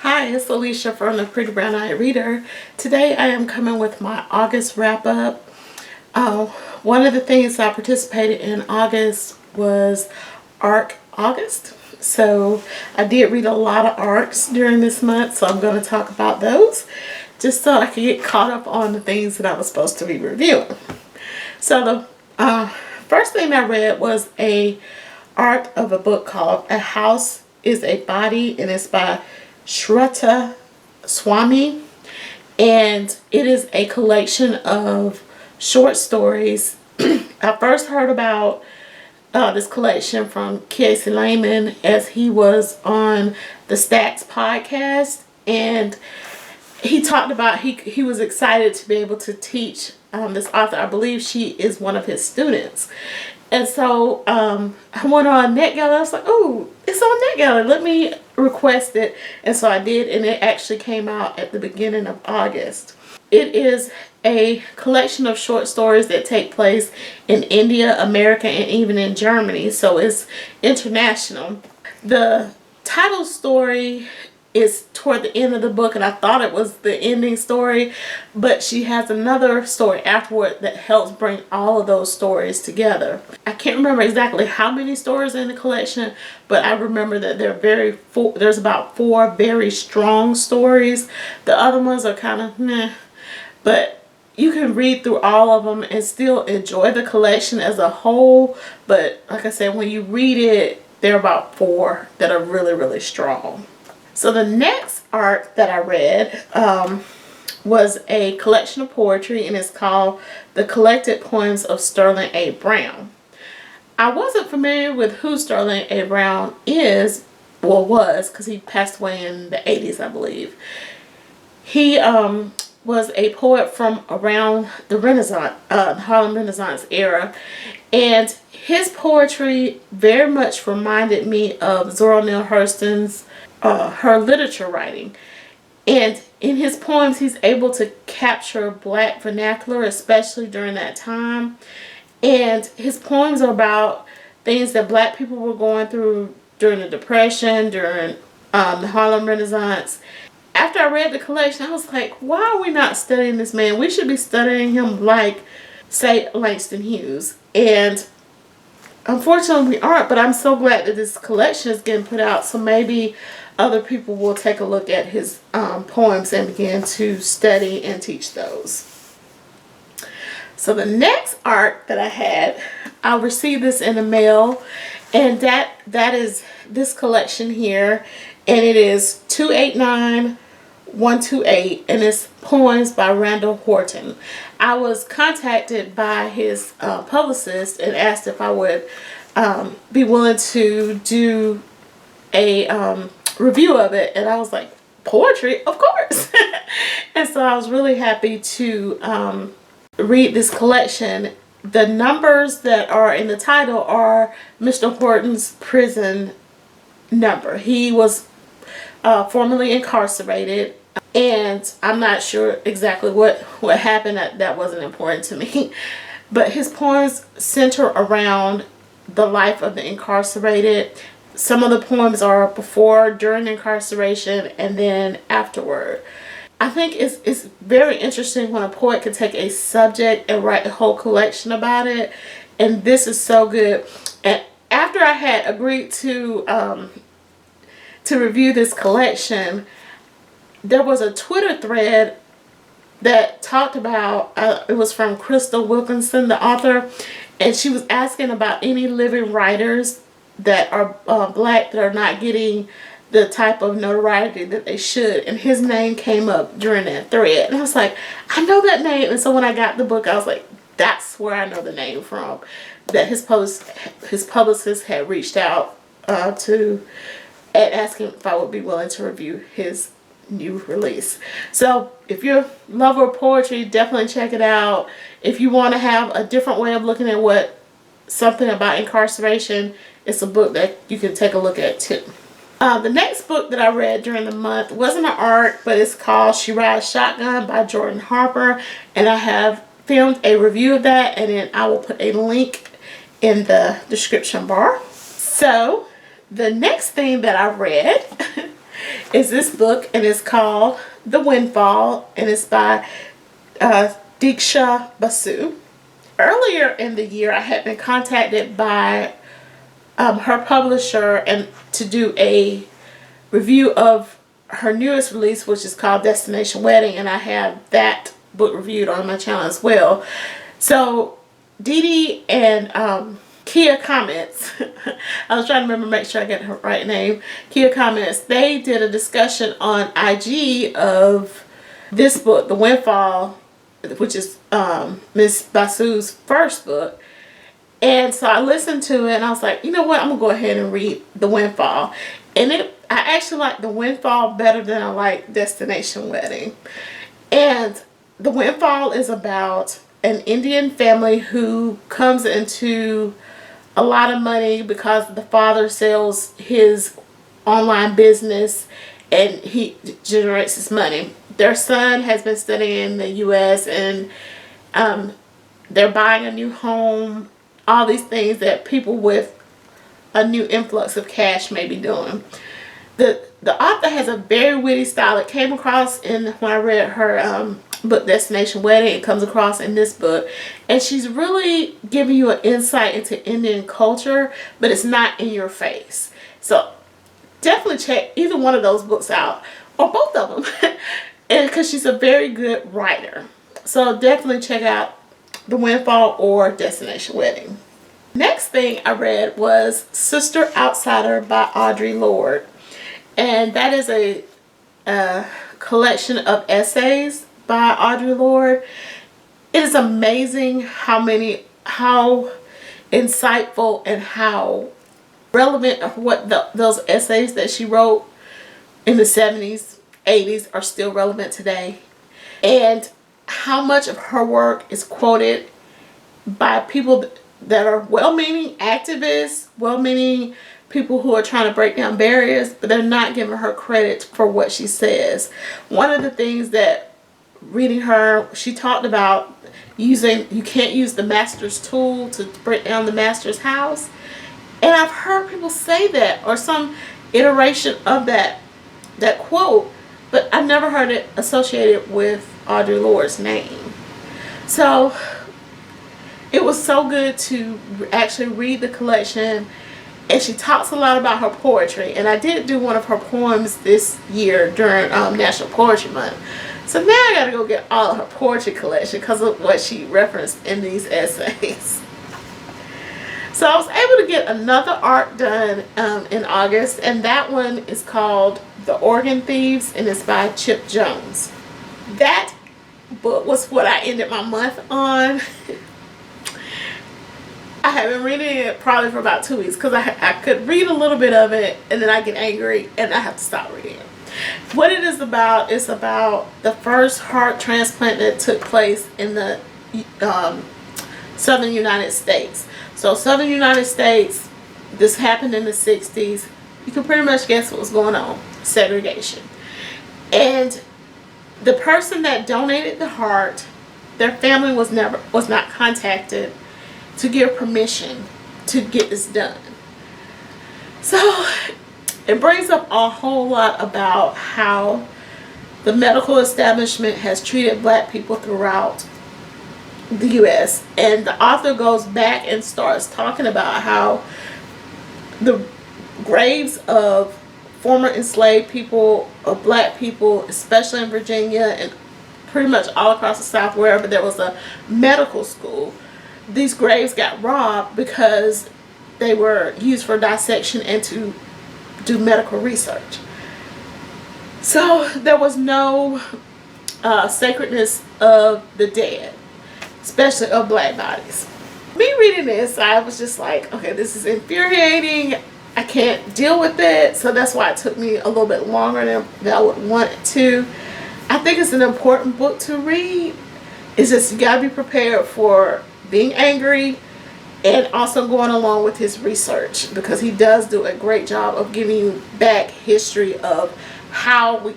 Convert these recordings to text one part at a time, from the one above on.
Hi, it's Alicia from the Pretty Brown Eyed Reader. Today I am coming with my August wrap up. One of the things I participated in August was ARC August. So I did read a lot of ARCs during this month, so I'm going to talk about those just so I can get caught up on the things that I was supposed to be reviewing. So the first thing I read was a ARC of a book called A House is a Body, and it's by Shruti Swamy, and it is a collection of short stories. I first heard about this collection from Kiese Laymon as he was on the Stacks podcast, and he talked about he was excited to be able to teach this author. I believe she is one of his students. And so I went on NetGalley. I was like, oh, it's on NetGalley. Let me request it. And so I did, and it actually came out at the beginning of August. It is a collection of short stories that take place in India, America, and even in Germany. So it's international. The title story is toward the end of the book, and I thought it was the ending story, but she has another story afterward that helps bring all of those stories together. I can't remember exactly how many stories in the collection, but I remember that there's about 4 very strong stories. The other ones are kind of meh, but you can read through all of them and still enjoy the collection as a whole. But like I said, when you read it, there are about 4 that are really, really strong. So the next ARC that I read was a collection of poetry, and it's called The Collected Poems of Sterling A. Brown. I wasn't familiar with who Sterling A. Brown was, because he passed away in the 80s, I believe. He was a poet from around the Renaissance, Harlem Renaissance era, and his poetry very much reminded me of Zora Neale Hurston's her literature writing. And in his poems, he's able to capture Black vernacular, especially during that time. And his poems are about things that Black people were going through during the Depression, during the Harlem Renaissance. After I read the collection, I was like, why are we not studying this man? We should be studying him like, say, Langston Hughes. And unfortunately, we aren't, but I'm so glad that this collection is getting put out, so maybe other people will take a look at his poems and begin to study and teach those. So the next ARC that I had, I received this in the mail, and that is this collection here, and it is 289128, and it's poems by Randall Horton. I was contacted by his publicist and asked if I would be willing to do a review of it, and I was like, poetry, of course. And so I was really happy to read this collection. The numbers that are in the title are Mr. Horton's prison number. He was formerly incarcerated, and I'm not sure exactly what happened. That wasn't important to me. But his poems center around the life of the incarcerated. Some of the poems are before, during incarceration, and then afterward. I think it's very interesting when a poet can take a subject and write a whole collection about it. And this is so good. And after I had agreed to review this collection, there was a Twitter thread that talked about, it was from Crystal Wilkinson, the author, and she was asking about any living writers that are Black that are not getting the type of notoriety that they should, and his name came up during that thread, and I was like, I know that name. And so when I got the book, I was like, that's where I know the name from, that his publicist had reached out to and asking if I would be willing to review his new release. So if you're a lover of poetry, definitely check it out. If you want to have a different way of looking at something about incarceration, it's a book that you can take a look at too. The next book that I read during the month wasn't an ARC, but it's called She Rides Shotgun by Jordan Harper, and I have filmed a review of that, and then I will put a link in the description bar. So the next thing that I read is this book, and it's called The Windfall, and it's by Diksha Basu. Earlier in the year, I had been contacted by her publisher and to do a review of her newest release, which is called Destination Wedding, and I have that book reviewed on my channel as well. So Dee Dee and Kia Comments, I was trying to remember, make sure I get her right name, Kia Comments, they did a discussion on IG of this book, The Windfall, which is Miss Basu's first book. And so I listened to it and I was like, you know what, I'm going to go ahead and read The Windfall. And I actually like The Windfall better than I like Destination Wedding. And The Windfall is about an Indian family who comes into a lot of money because the father sells his online business and he generates his money. Their son has been studying in the US and they're buying a new home, all these things that people with a new influx of cash may be doing. The author has a very witty style. It came across when I read her book Destination Wedding. It comes across in this book, and she's really giving you an insight into Indian culture, but it's not in your face. So definitely check either one of those books out, or both of them, and because she's a very good writer. So definitely check out The Windfall or Destination Wedding. Next thing I read was Sister Outsider by Audre Lorde. And that is a collection of essays by Audre Lorde. It is amazing how insightful and how relevant of what those essays that she wrote in the 70s, 80s are still relevant today. And how much of her work is quoted by people that are well-meaning activists, well-meaning people who are trying to break down barriers, but they're not giving her credit for what she says. One of the things that reading her, she talked about you can't use the master's tool to break down the master's house. And I've heard people say that or some iteration of that quote, but I've never heard it associated with Audre Lorde's name. So it was so good to actually read the collection, and she talks a lot about her poetry, and I did do one of her poems this year during National Poetry Month. So now I gotta go get all of her poetry collection because of what she referenced in these essays. So I was able to get another arc done in August, and that one is called The Organ Thieves, and it's by Chip Jones. That book was what I ended my month on. I have been reading it probably for about 2 weeks because I could read a little bit of it and then I get angry and I have to stop reading it. What it is about the first heart transplant that took place in the southern United States. So southern United States, this happened in the 60s. You can pretty much guess what was going on. Segregation. And the person that donated the heart, their family was not contacted to give permission to get this done. So it brings up a whole lot about how the medical establishment has treated black people throughout the US, and the author goes back and starts talking about how the graves of former enslaved people, of black people, especially in Virginia and pretty much all across the South, wherever there was a medical school, these graves got robbed because they were used for dissection and to do medical research. So there was no sacredness of the dead, especially of black bodies. Me reading this, I was just like, okay, this is infuriating. I can't deal with it. So that's why it took me a little bit longer than I would want it to. I think it's an important book to read. It's just you gotta be prepared for being angry and also going along with his research, because he does do a great job of giving you back history of how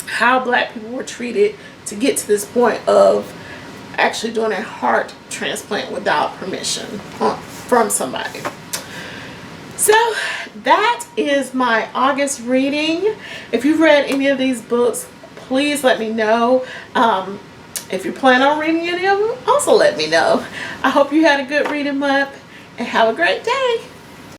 how black people were treated to get to this point of actually doing a heart transplant without permission from somebody. So that is my August reading. If you've read any of these books, please let me know. If you plan on reading any of them, also let me know. I hope you had a good reading month and have a great day.